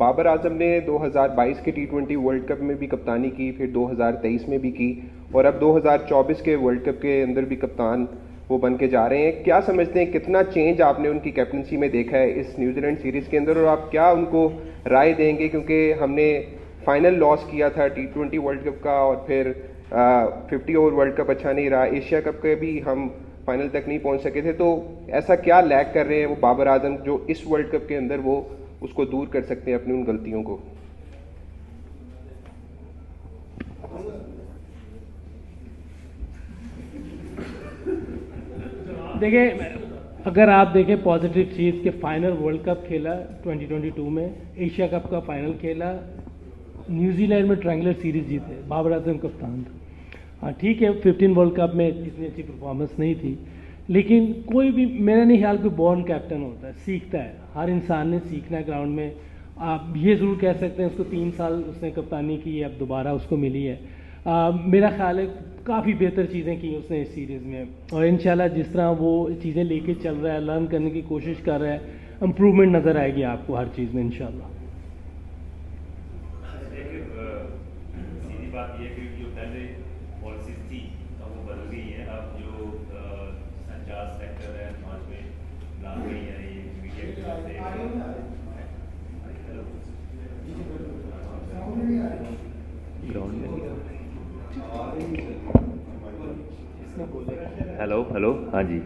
बाबर आजम ने 2022 के T20 world cup में भी कप्तानी की, फिर 2023 में भी की और अब 2024 के वर्ल्ड कप के अंदर भी कप्तान वो बन के जा रहे हैं। क्या समझते हैं कितना चेंज आपने उनकी कैप्टनसी में देखा है इस न्यूजीलैंड सीरीज़ के अंदर, और आप क्या उनको राय देंगे? क्योंकि हमने फाइनल लॉस किया था T20 वर्ल्ड कप का और फिर 50 ओवर वर्ल्ड कप अच्छा नहीं रहा, एशिया कप के भी हम फाइनल तक नहीं पहुंच सके थे। तो ऐसा क्या लैग कर रहे हैं वो बाबर आजम जो इस वर्ल्ड कप के अंदर वो उसको दूर कर सकते हैं अपनी उन गलतियों को? देखिए, अगर आप देखें पॉजिटिव चीज़ के फाइनल वर्ल्ड कप खेला 2022 में, एशिया कप का फाइनल खेला, न्यूजीलैंड में ट्रायंगुलर सीरीज जीते, बाबर आजम कप्तान था। हाँ ठीक है, 15 वर्ल्ड कप में इतनी अच्छी परफॉर्मेंस नहीं थी, लेकिन कोई भी मेरा नहीं ख्याल कोई बॉर्न कैप्टन होता है, सीखता है। हर इंसान ने सीखना है ग्राउंड में। आप ये ज़रूर कह सकते हैं उसको 3 साल उसने कप्तानी की है, अब दोबारा उसको मिली है। मेरा ख्याल है काफ़ी बेहतर चीज़ें की उसने इस सीरीज़ में, और इंशाल्लाह जिस तरह वो चीज़ें लेके चल रहा है, लर्न करने की कोशिश कर रहा है, इम्प्रूवमेंट नज़र आएगी आपको हर चीज़ में इंशाल्लाह। सीधी बात ये है कि जो पहले पॉलिसीज थी अब वो बदल गई है। अब जो संचार सेक्टर है समाज में ला गई है, ये मीडिया की वजह से। हेलो, हाँ जी।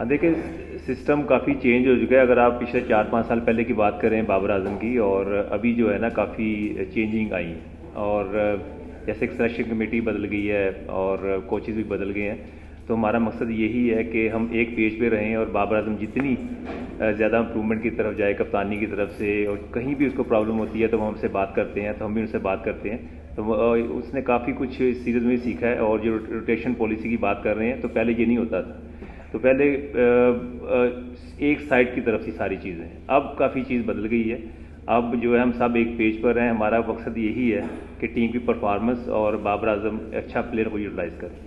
देखिए, सिस्टम काफ़ी चेंज हो चुका है। अगर आप पिछले 4-5 साल पहले की बात करें बाबर आजम की, और अभी जो है ना काफ़ी चेंजिंग आई है, और जैसे सिलेक्शन कमेटी बदल गई है और कोचेज़ भी बदल गए हैं, तो हमारा मकसद यही है कि हम एक पेज पे रहें और बाबर आजम जितनी ज़्यादा इम्प्रूवमेंट की तरफ जाए कप्तानी की तरफ से, और कहीं भी उसको प्रॉब्लम होती है तो वो हमसे बात करते हैं, तो हम भी उनसे बात करते हैं। तो उसने काफ़ी कुछ इस सीरीज़ में सीखा है। और जो रोटेशन पॉलिसी की बात कर रहे हैं, तो पहले ये नहीं होता था, तो पहले एक साइड की तरफ से सारी चीज़ें, अब काफ़ी चीज़ बदल गई है। अब जो है हम सब एक पेज पर हैं। हमारा मकसद यही है कि टीम की परफॉर्मेंस और बाबर आजम अच्छा प्लेयर को यूटिलाइज करें।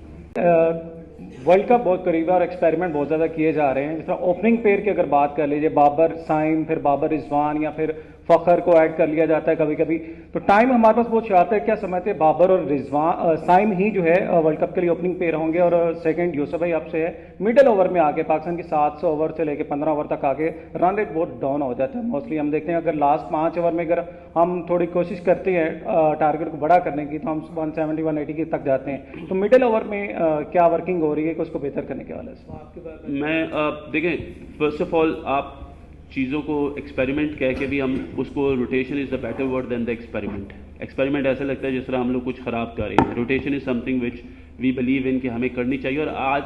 वर्ल्ड कप बहुत करीब है और एक्सपेरिमेंट बहुत ज़्यादा किए जा रहे हैं। जिस तरह ओपनिंग पेयर की अगर बात कर लीजिए, बाबर साइम, फिर बाबर रिजवान या फिर फ़खर को ऐड कर लिया जाता है कभी कभी, तो टाइम हमारे पास बहुत आता है। क्या समझते हैं बाबर और रिजवान साइम ही जो है वर्ल्ड कप के लिए ओपनिंग पेयर होंगे? और सेकंड यूसुफ भाई आपसे है, मिडिल ओवर में आके पाकिस्तान की 700 ओवर से लेकर 15 ओवर तक आके रन रेट बहुत डाउन हो जाता है। मोस्टली हम देखते हैं अगर लास्ट 5 ओवर में अगर हम थोड़ी कोशिश करते हैं टारगेट को बड़ा करने की, तो हम 170-180 तक जाते हैं। तो मिडिल ओवर में क्या वर्किंग हो रही है कि उसको बेहतर करने के वाले से? मैं देखें, फर्स्ट ऑफ ऑल आप चीज़ों को एक्सपेरिमेंट कह के भी हम उसको, rotation is the better word than the experiment. Experiment ऐसा लगता है जिस तरह हम लोग कुछ ख़राब कर रहे हैं। Rotation is something which we believe in कि हमें करनी चाहिए, और आज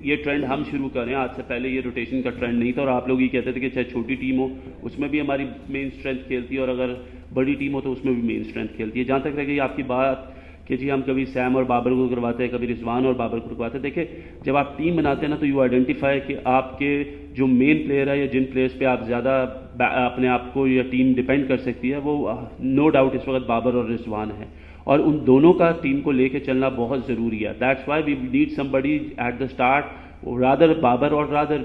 ये ट्रेंड हम शुरू कर रहे हैं। आज से पहले ये रोटेशन का ट्रेंड नहीं था, और आप लोग ये कहते थे कि चाहे छोटी टीम हो उसमें भी हमारी मेन स्ट्रेंथ खेलती है, और अगर बड़ी टीम हो तो उसमें भी मेन स्ट्रेंथ खेलती है। जहाँ तक रह गई आपकी बात कि जी हम कभी सैम और बाबर को करवाते हैं, कभी रिजवान और बाबर को करवाते हैं। देखिए, जब आप टीम बनाते हैं ना, तो यू आइडेंटिफाई कि आपके जो मेन प्लेयर है या जिन प्लेयर्स पे आप ज़्यादा अपने आप को या टीम डिपेंड कर सकती है, वो नो डाउट इस वक्त बाबर और रिजवान है, और उन दोनों का टीम को लेके चलना बहुत ज़रूरी है। That's why we need somebody at the start, rather Babar और रादर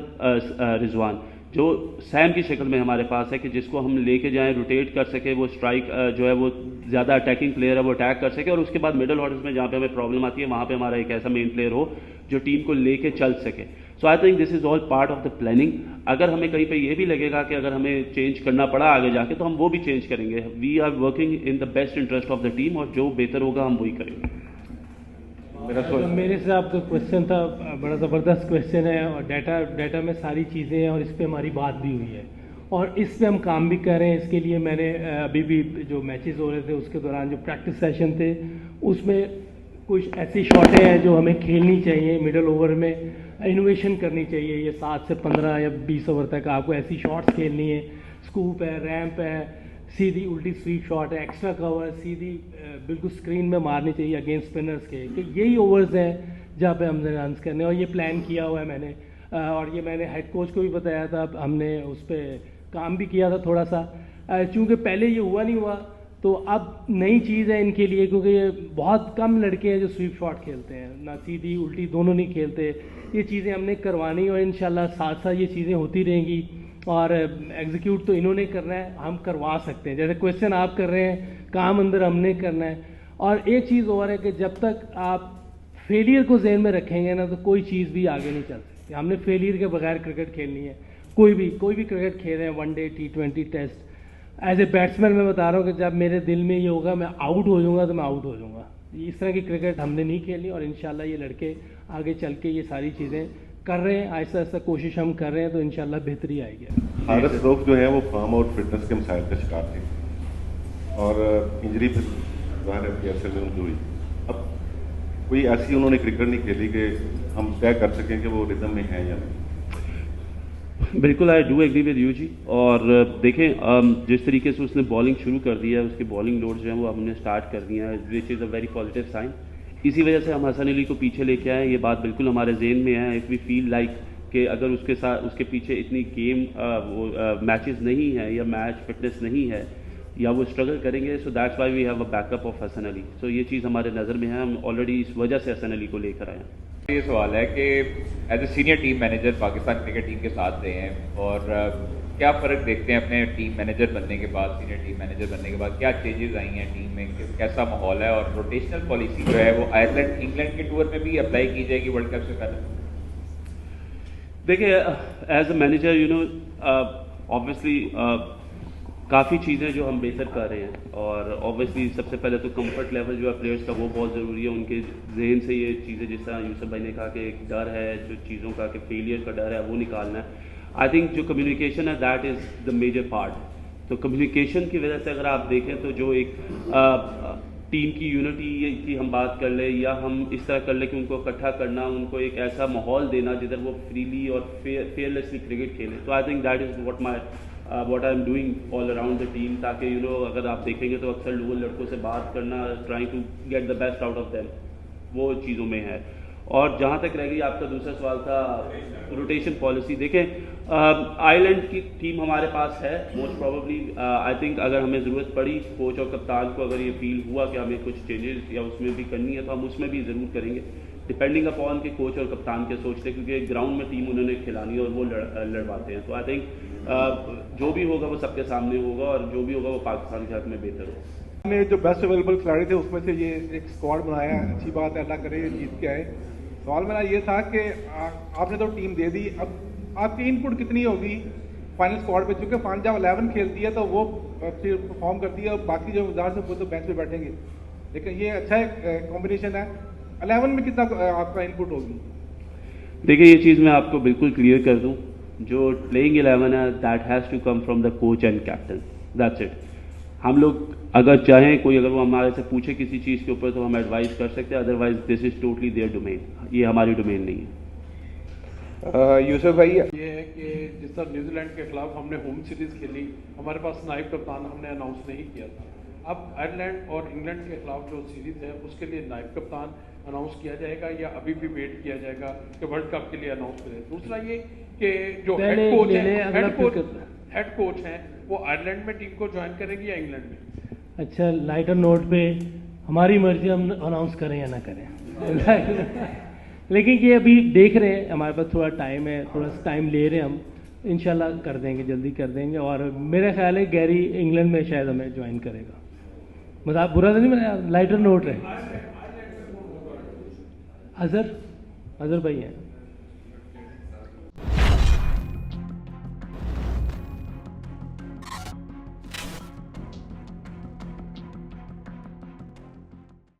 रिजवान, जो सैम की शक्ल में हमारे पास है, कि जिसको हम लेके जाएं, रोटेट कर सके, वो स्ट्राइक जो है वो ज़्यादा अटैकिंग प्लेयर है, वो अटैक कर सके, और उसके बाद मिडल ऑर्डर्स में जहाँ पे हमें प्रॉब्लम आती है वहाँ पे हमारा एक ऐसा मेन प्लेयर हो जो टीम को लेके चल सके। So I think this is all part of the planning. अगर हमें कहीं पे ये भी लगेगा कि अगर हमें चेंज करना पड़ा आगे जाके, तो हम वो भी चेंज करेंगे। We are working in the best interest of the team, और जो बेहतर होगा हम वही करेंगे। मेरे हिसाब से क्वेश्चन था, बड़ा ज़बरदस्त क्वेश्चन है, और डाटा में सारी चीज़ें हैं, और इस पे हमारी बात भी हुई है, और इस पे हम काम भी कर रहे हैं। इसके लिए मैंने अभी भी जो मैचेस हो रहे थे उसके दौरान जो प्रैक्टिस सेशन थे, उसमें कुछ ऐसी शॉटें हैं जो हमें खेलनी चाहिए मिडिल ओवर में, इनोवेशन करनी चाहिए। ये 7 से 15 या 20 ओवर तक आपको ऐसी शॉट्स खेलनी है, स्कूप है, रैम्प है, सीधी उल्टी स्वीप शॉट है, एक्स्ट्रा कवर सीधी बिल्कुल स्क्रीन में मारनी चाहिए अगेंस्ट स्पिनर्स के, कि यही ओवर्स हैं जहाँ पे हमने रन करने, और ये प्लान किया हुआ है मैंने, और ये मैंने हेड कोच को भी बताया था, हमने उस पर काम भी किया था थोड़ा सा। चूँकि पहले ये हुआ नहीं हुआ, तो अब नई चीज़ है इनके लिए, क्योंकि ये बहुत कम लड़के हैं जो स्वीप शॉट खेलते हैं, ना सीधी उल्टी दोनों नहीं खेलते। ये चीज़ें हमने करवानी, और इंशाल्लाह साथ साथ ये चीज़ें होती रहेंगी। और एग्जीक्यूट तो इन्होंने करना है, हम करवा सकते हैं। जैसे क्वेश्चन आप कर रहे हैं, काम अंदर हमने करना है। और एक चीज़ और है कि जब तक आप फेलियर को ज़हन में रखेंगे ना, तो कोई चीज़ भी आगे नहीं चल सकती। हमने फेलियर के बगैर क्रिकेट खेलनी है। कोई भी क्रिकेट खेल रहे हैं, one day, T20 test, as a batsman मैं बता रहा हूँ कि जब मेरे दिल में ये होगा मैं आउट हो जाऊँगा तो मैं आउट हो जाऊँगा। इस तरह की क्रिकेट हमने नहीं खेलनी, और इंशाल्लाह ये लड़के आगे चल के ये सारी चीज़ें कर रहे हैं। आहिस्ता आहिस्ता कोशिश हम कर रहे हैं, तो इंशाल्लाह बेहतरी आएगी। हारिस रऊफ जो है वो फॉर्म और फिटनेस के मसाइल का शिकार थे, और इंजरी फिर ज़ाहिर है PSL में उनकी हुई। अब कोई ऐसी उन्होंने क्रिकेट नहीं खेली कि हम तय कर सकें कि वो रिदम में हैं या नहीं। बिल्कुल, I do agree with you ji. और देखें, जिस तरीके से उसने बॉलिंग शुरू कर दिया है, उसकी बॉलिंग लोड जो है वो हमने स्टार्ट कर दिया है, which is a very positive sign. इसी वजह से हम हसन अली को पीछे लेके आए। ये बात बिल्कुल हमारे जेहन में है। इफ़ वी फील लाइक कि अगर उसके साथ उसके पीछे इतनी गेम मैचेस नहीं है या मैच फिटनेस नहीं है या वो स्ट्रगल करेंगे, so that's why we have a backup of Hasan Ali. सो ये चीज़ हमारे नज़र में है, हम ऑलरेडी इस वजह से हसन अली को लेकर आए हैं। ये सवाल है कि as a senior team manager Pakistan cricket team के साथ रहे हैं, और क्या फ़र्क देखते हैं अपने टीम मैनेजर बनने के बाद, सीनियर टीम मैनेजर बनने के बाद? क्या चेंजेस आई हैं टीम में, कैसा माहौल है? और रोटेशनल पॉलिसी जो है वो आयरलैंड, इंग्लैंड के टूर में भी अप्लाई की जाएगी वर्ल्ड कप से पहले? देखिए, as a manager you know obviously काफ़ी चीज़ें जो हम बेहतर कर रहे हैं, और ऑब्वियसली सबसे पहले तो कंफर्ट लेवल जो है प्लेयर्स का वो बहुत ज़रूरी है। उनके जहन से ये चीज़ें, जिस तरह यूसुफ भाई ने कहा कि एक डर है, जो चीज़ों का कि फेलियर का डर है, वो निकालना है। आई थिंक जो कम्युनिकेशन है that is the major part. तो कम्युनिकेशन की वजह से अगर आप देखें तो जो एक टीम की यूनिटी की हम बात कर ले, या हम इस तरह कर ले कि उनको इकट्ठा करना, उनको एक ऐसा माहौल देना जिधर वो फ्रीली और फेयरलेसली क्रिकेट खेलें। तो I think that is what I'm doing all around the team, ताकि यू नो अगर आप देखेंगे तो अक्सर लोगों लड़कों से बात करना, trying to get the best out of them, वो चीज़ों में है। और जहाँ तक रह गई आपका दूसरा सवाल था रोटेशन पॉलिसी, देखें आयरलैंड की टीम हमारे पास है। मोस्ट प्रॉबली आई थिंक अगर हमें ज़रूरत पड़ी कोच और कप्तान को, अगर ये फील हुआ कि हमें कुछ चेंजेस या उसमें भी करनी है, तो हम उसमें भी ज़रूर करेंगे, डिपेंडिंग अपॉन के कोच और कप्तान के सोचते, क्योंकि ग्राउंड में टीम उन्होंने खिलानी है और वो लड़वाते हैं। तो आई थिंक जो भी होगा वो सबके सामने होगा, और जो भी होगा वो पाकिस्तान के हक में बेहतर होगा। हमने जो बेस्ट अवेलेबल खिलाड़ी थे उसमें से ये एक स्क्वाड बनाया, अच्छी बात है, अल्लाह करे ये जीत के आए। सवाल मेरा ये था कि आपने तो टीम दे दी, अब आपकी इनपुट कितनी होगी फाइनल स्क्वाड पे? चूँकि जब 11 खेलती है तो वो फिर परफॉर्म करती है, और बाकी जो ज़्यादा से वो तो बेंच पे बैठेंगे। लेकिन ये अच्छा एक कॉम्बिनेशन है। 11 में कितना आपका इनपुट होगी? देखिए, ये चीज़ मैं आपको बिल्कुल क्लियर कर दूं, जो प्लेइंग 11 है that has to come from the coach and captain, that's it. हम लोग अगर चाहें, कोई अगर वो हमारे से पूछे किसी चीज़ के ऊपर, तो हम एडवाइस कर सकते हैं, otherwise this is totally there domain, ये हमारी डोमेन नहीं है। यूसुफ भाई, ये है कि जिस तरह न्यूजीलैंड के खिलाफ हमने होम सीरीज़ खेली, हमारे पास नायब कप्तान हमने अनाउंस नहीं किया था। अब आयरलैंड और इंग्लैंड के खिलाफ जो सीरीज़ है उसके लिए नायब कप्तान अनाउंस किया जाएगा, या अभी भी वेट किया जाएगा कि वर्ल्ड कप के लिए अनाउंस करें? दूसरा ये कि जो हेड कोच हैं वो आयरलैंड में टीम को ज्वाइन करेंगे या इंग्लैंड में? अच्छा, लाइटर नोट पे हमारी मर्जी, हम अनाउंस करें या ना करें। लेकिन ये अभी देख रहे हैं, हमारे पास थोड़ा टाइम है, थोड़ा टाइम ले रहे हैं हम, इंशाल्लाह कर देंगे, जल्दी कर देंगे। और मेरा ख्याल है गैरी इंग्लैंड में शायद हमें ज्वाइन करेगा। मतलब बुरा तो नहीं बनाया, लाइटर नोट है। अजहर भाई हैं।